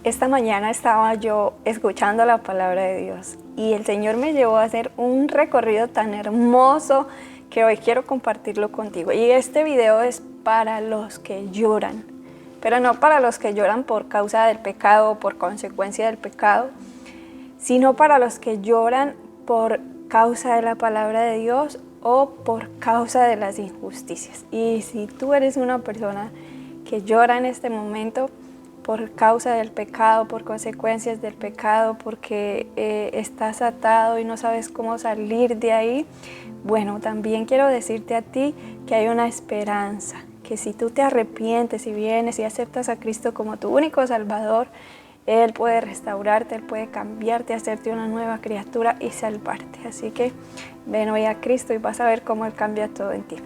Esta mañana estaba yo escuchando la palabra de Dios y el Señor me llevó a hacer un recorrido tan hermoso que hoy quiero compartirlo contigo. Y este video es para los que lloran, pero no para los que lloran por causa del pecado o por consecuencia del pecado, sino para los que lloran por causa de la palabra de Dios o por causa de las injusticias. Y si tú eres una persona que llora en este momento por causa del pecado, por consecuencias del pecado, porque estás atado y no sabes cómo salir de ahí, bueno, también quiero decirte a ti que hay una esperanza, que si tú te arrepientes y vienes y aceptas a Cristo como tu único Salvador, Él puede restaurarte, Él puede cambiarte, hacerte una nueva criatura y salvarte. Así que ven hoy a Cristo y vas a ver cómo Él cambia todo en ti.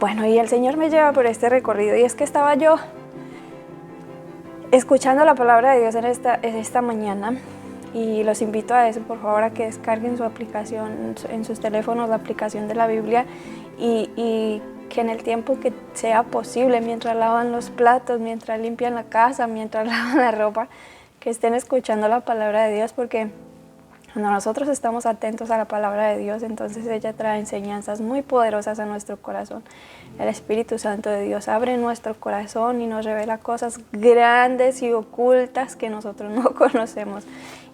Bueno, y el Señor me lleva por este recorrido y es que estaba yo escuchando la palabra de Dios en esta mañana, y los invito a eso, por favor, a que descarguen su aplicación en sus teléfonos, la aplicación de la Biblia, y que en el tiempo que sea posible, mientras lavan los platos, mientras limpian la casa, mientras lavan la ropa, que estén escuchando la palabra de Dios, porque cuando nosotros estamos atentos a la palabra de Dios, entonces ella trae enseñanzas muy poderosas a nuestro corazón. El Espíritu Santo de Dios abre nuestro corazón y nos revela cosas grandes y ocultas que nosotros no conocemos.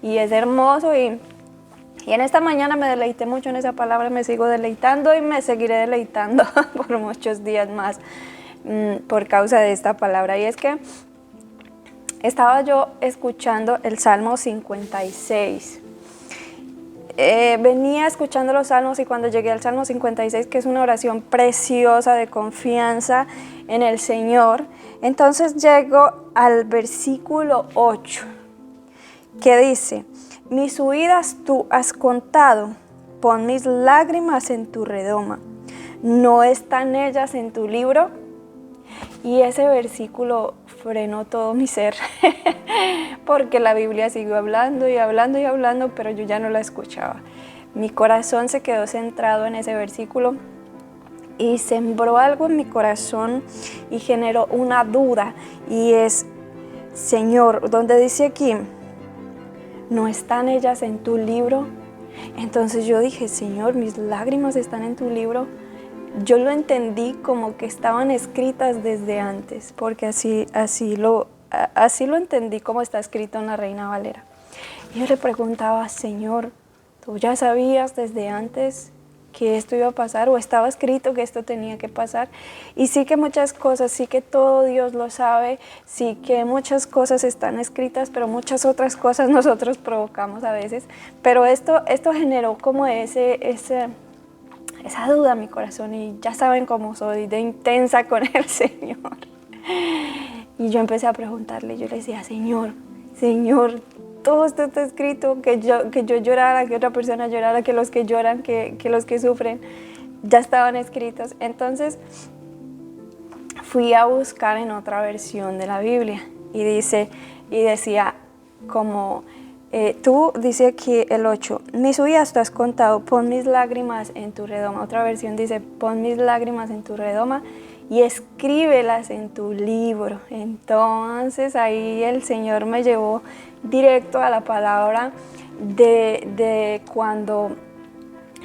Y es hermoso y en esta mañana me deleité mucho en esa palabra, me sigo deleitando y me seguiré deleitando por muchos días más por causa de esta palabra. Y es que estaba yo escuchando el Salmo 56. Venía escuchando los salmos y cuando llegué al Salmo 56, que es una oración preciosa de confianza en el Señor, entonces llego al versículo 8, que dice: mis huidas tú has contado, pon mis lágrimas en tu redoma, ¿no están ellas en tu libro? Y ese versículo frenó todo mi ser, porque la Biblia siguió hablando y hablando y hablando, pero yo ya no la escuchaba. Mi corazón se quedó centrado en ese versículo y sembró algo en mi corazón y generó una duda, y es: Señor, donde dice aquí, ¿no están ellas en tu libro? Entonces yo dije: Señor, mis lágrimas están en tu libro. Yo lo entendí como que estaban escritas desde antes, porque así lo entendí, como está escrito en la Reina Valera. Y yo le preguntaba: Señor, ¿tú ya sabías desde antes que esto iba a pasar, o estaba escrito que esto tenía que pasar? Y sí que muchas cosas, sí que todo Dios lo sabe, sí que muchas cosas están escritas, pero muchas otras cosas nosotros provocamos a veces. Pero esto generó como esa duda en mi corazón, y ya saben cómo soy de intensa con el Señor. Y yo empecé a preguntarle, yo le decía: Señor, todo esto está escrito, que yo llorara, que otra persona llorara, que los que lloran, que los que sufren, ya estaban escritos. Entonces fui a buscar en otra versión de la Biblia y decía como... tú, dice aquí el 8, mis huidas tú has contado, pon mis lágrimas en tu redoma. Otra versión dice: pon mis lágrimas en tu redoma y escríbelas en tu libro. Entonces ahí el Señor me llevó directo a la palabra de cuando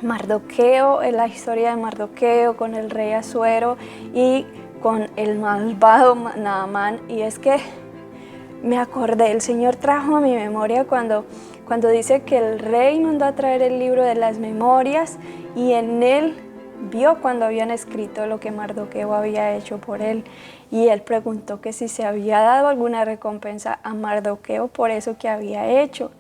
Mardoqueo, en la historia de Mardoqueo con el rey Asuero y con el malvado Naamán. Y es que me acordé, el Señor trajo a mi memoria cuando dice que el rey mandó a traer el libro de las memorias, y en él vio cuando habían escrito lo que Mardoqueo había hecho por él. Y él preguntó que si se había dado alguna recompensa a Mardoqueo por eso que había hecho.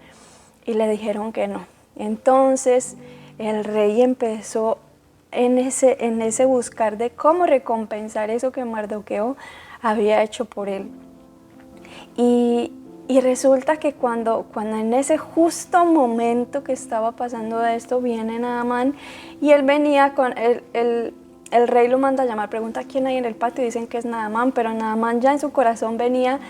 Y le dijeron que no. Entonces el rey empezó en ese buscar de cómo recompensar eso que Mardoqueo había hecho por él. Y resulta que cuando en ese justo momento que estaba pasando esto, viene Naamán, y él venía con el rey lo manda a llamar, pregunta quién hay en el patio, y dicen que es Naamán, pero Naamán ya en su corazón venía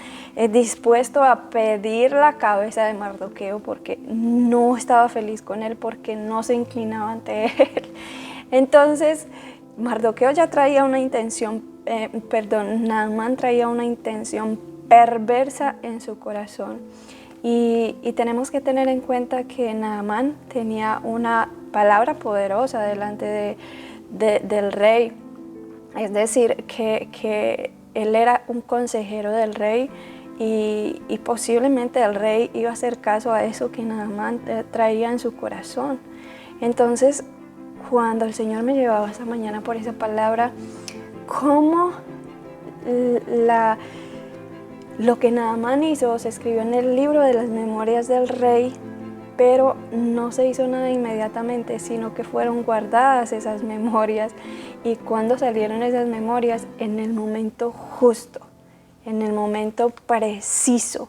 dispuesto a pedir la cabeza de Mardoqueo, porque no estaba feliz con él, porque no se inclinaba ante él. Entonces Mardoqueo ya traía una intención, Naamán traía una intención perversa en su corazón. Y tenemos que tener en cuenta que Naamán tenía una palabra poderosa delante del rey. Es decir, que él era un consejero del rey y posiblemente el rey iba a hacer caso a eso que Naamán traía en su corazón. Entonces, cuando el Señor me llevaba esa mañana por esa palabra, cómo lo que Naamán hizo se escribió en el libro de las memorias del rey, pero no se hizo nada inmediatamente, sino que fueron guardadas esas memorias. Y cuando salieron esas memorias, en el momento justo, en el momento preciso.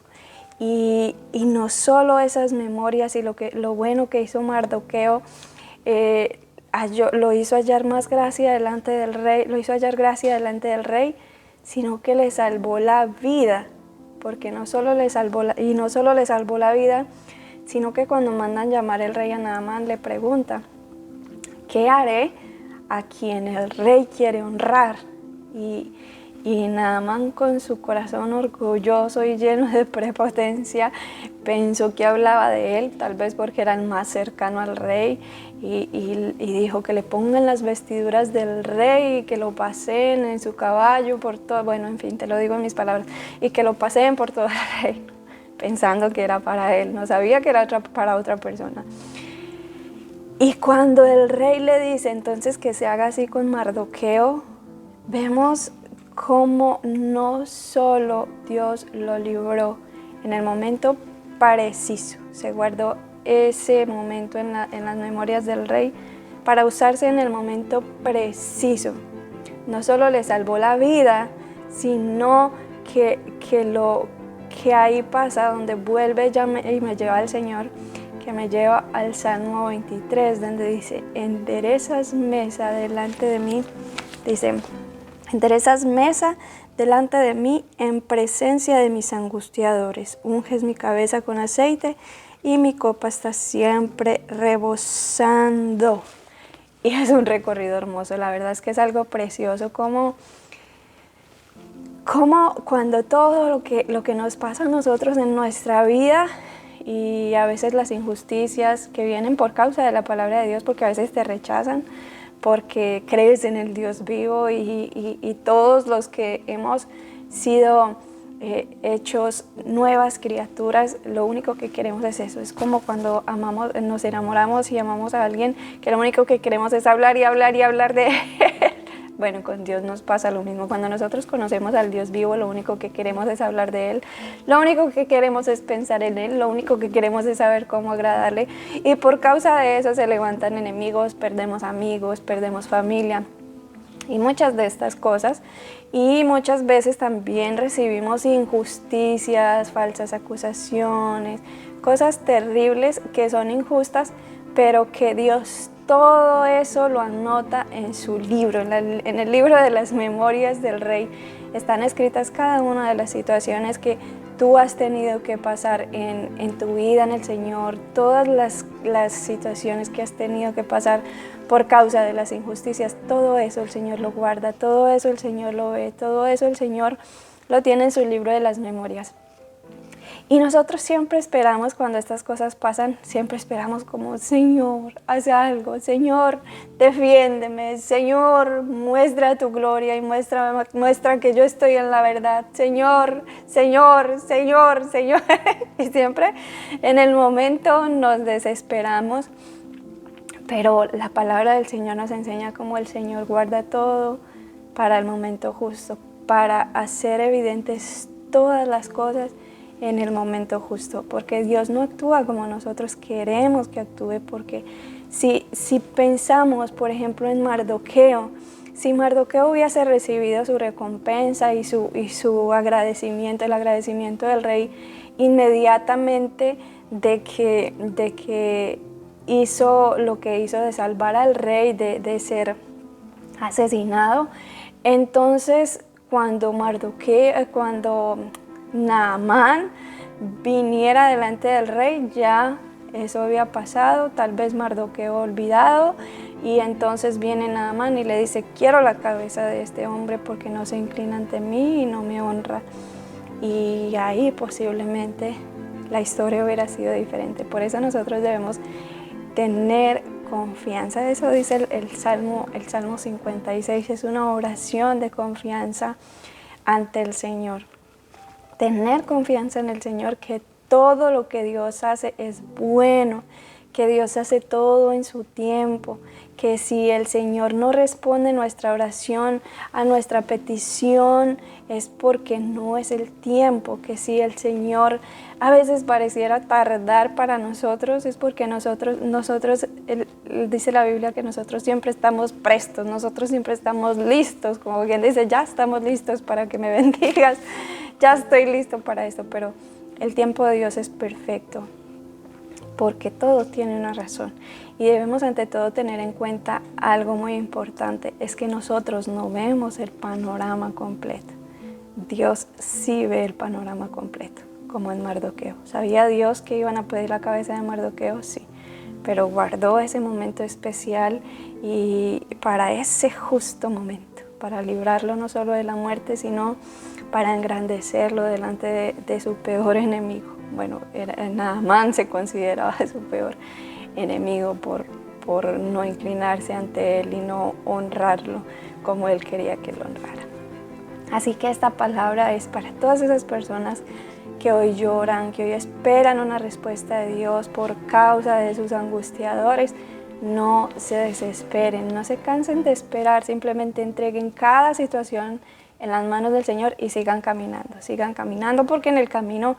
Y no solo esas memorias y lo bueno que hizo Mardoqueo, lo hizo hallar más gracia delante del rey, lo hizo hallar gracia delante del rey, sino que le salvó la vida, porque no solo le salvó la vida, sino que cuando mandan llamar el rey a Naamán le pregunta, ¿qué haré a quien el rey quiere honrar? Y Naamán, con su corazón orgulloso y lleno de prepotencia, pensó que hablaba de él, tal vez porque era el más cercano al rey, y dijo que le pongan las vestiduras del rey y que lo paseen en su caballo por todo, bueno, en fin, te lo digo en mis palabras, y que lo paseen por todo el rey, pensando que era para él, no sabía que era para otra persona. Y cuando el rey le dice entonces que se haga así con Mardoqueo, vemos cómo no solo Dios lo libró en el momento preciso, se guardó ese momento en las memorias del rey para usarse en el momento preciso. No solo le salvó la vida, sino que ahí pasa donde vuelve y me lleva al Señor, que me lleva al Salmo 23, donde dice, enderezas mesa delante de mí, dice, enderezas mesa delante de mí en presencia de mis angustiadores, unges mi cabeza con aceite y mi copa está siempre rebosando. Y es un recorrido hermoso, la verdad es que es algo precioso, como cuando todo lo que nos pasa a nosotros en nuestra vida, y a veces las injusticias que vienen por causa de la palabra de Dios, porque a veces te rechazan, porque crees en el Dios vivo, y todos los que hemos sido hechos nuevas criaturas, lo único que queremos es eso. Es como cuando nos enamoramos y amamos a alguien, que lo único que queremos es hablar y hablar y hablar de él. Bueno, con Dios nos pasa lo mismo. Cuando nosotros conocemos al Dios vivo, lo único que queremos es hablar de Él, lo único que queremos es pensar en Él, lo único que queremos es saber cómo agradarle, y por causa de eso se levantan enemigos, perdemos amigos, perdemos familia y muchas de estas cosas, y muchas veces también recibimos injusticias, falsas acusaciones, cosas terribles que son injustas, pero que Dios todo eso lo anota en su libro, en el libro de las memorias del rey. Están escritas cada una de las situaciones que tú has tenido que pasar en tu vida en el Señor, todas las situaciones que has tenido que pasar por causa de las injusticias. Todo eso el Señor lo guarda, todo eso el Señor lo ve, todo eso el Señor lo tiene en su libro de las memorias. Y nosotros siempre esperamos, cuando estas cosas pasan, siempre esperamos como, Señor, haz algo, Señor, defiéndeme, Señor, muestra tu gloria y muestra que yo estoy en la verdad, Señor, Señor, Señor, Señor. Y siempre en el momento nos desesperamos, pero la palabra del Señor nos enseña cómo el Señor guarda todo para el momento justo, para hacer evidentes todas las cosas en el momento justo, porque Dios no actúa como nosotros queremos que actúe, porque si pensamos, por ejemplo, en Mardoqueo, si Mardoqueo hubiese recibido su recompensa y su agradecimiento, el agradecimiento del rey inmediatamente de que hizo lo que hizo de salvar al rey de ser asesinado, entonces cuando Naamán viniera delante del rey, ya eso había pasado, tal vez Mardoqueo olvidado, y entonces viene Naamán y le dice, quiero la cabeza de este hombre porque no se inclina ante mí y no me honra. y ahí posiblemente la historia hubiera sido diferente. Por eso nosotros debemos tener confianza. Eso dice el Salmo 56, es una oración de confianza ante el Señor. Tener confianza en el Señor, que todo lo que Dios hace es bueno, que Dios hace todo en su tiempo, que si el Señor no responde nuestra oración, a nuestra petición, es porque no es el tiempo, que si el Señor a veces pareciera tardar para nosotros, es porque nosotros dice la Biblia que nosotros siempre estamos prestos, nosotros siempre estamos listos, como quien dice, ya estamos listos para que me bendigas, ya estoy listo para esto, pero el tiempo de Dios es perfecto, porque todo tiene una razón. Y debemos ante todo tener en cuenta algo muy importante, es que nosotros no vemos el panorama completo. Dios sí ve el panorama completo, como en Mardoqueo. ¿Sabía Dios que iban a pedir la cabeza de Mardoqueo? Sí, pero guardó ese momento especial y para ese justo momento, para librarlo no solo de la muerte, sino para engrandecerlo delante de su peor enemigo. Bueno, Naamán se consideraba su peor enemigo por no inclinarse ante él y no honrarlo como él quería que lo honrara. Así que esta palabra es para todas esas personas que hoy lloran, que hoy esperan una respuesta de Dios por causa de sus angustiadores. No se desesperen, no se cansen de esperar, simplemente entreguen cada situación en las manos del Señor y sigan caminando porque en el camino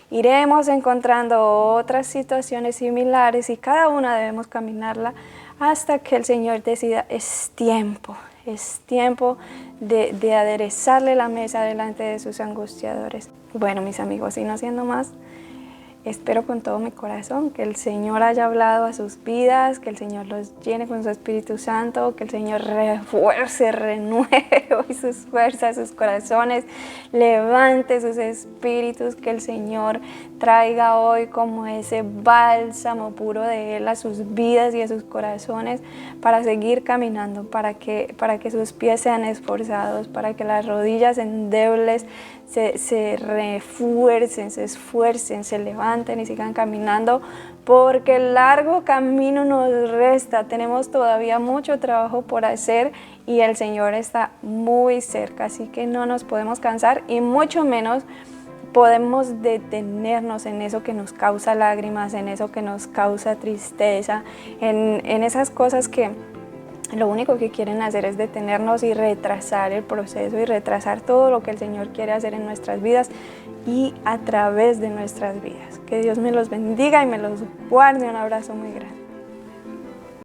iremos encontrando otras situaciones similares y cada una debemos caminarla hasta que el Señor decida, es tiempo de aderezarle la mesa delante de sus angustiadores. Bueno, mis amigos, y no siendo más, espero con todo mi corazón que el Señor haya hablado a sus vidas, que el Señor los llene con su Espíritu Santo, que el Señor refuerce, renueve hoy sus fuerzas, sus corazones, levante sus espíritus, que el Señor traiga hoy como ese bálsamo puro de Él a sus vidas y a sus corazones para seguir caminando, para que sus pies sean esforzados, para que las rodillas endebles se refuercen, se esfuercen, se levanten y sigan caminando, porque el largo camino nos resta. Tenemos todavía mucho trabajo por hacer y el Señor está muy cerca, así que no nos podemos cansar y mucho menos podemos detenernos en eso que nos causa lágrimas, en eso que nos causa tristeza, en esas cosas que lo único que quieren hacer es detenernos y retrasar el proceso y retrasar todo lo que el Señor quiere hacer en nuestras vidas y a través de nuestras vidas. Que Dios me los bendiga y me los guarde. Un abrazo muy grande.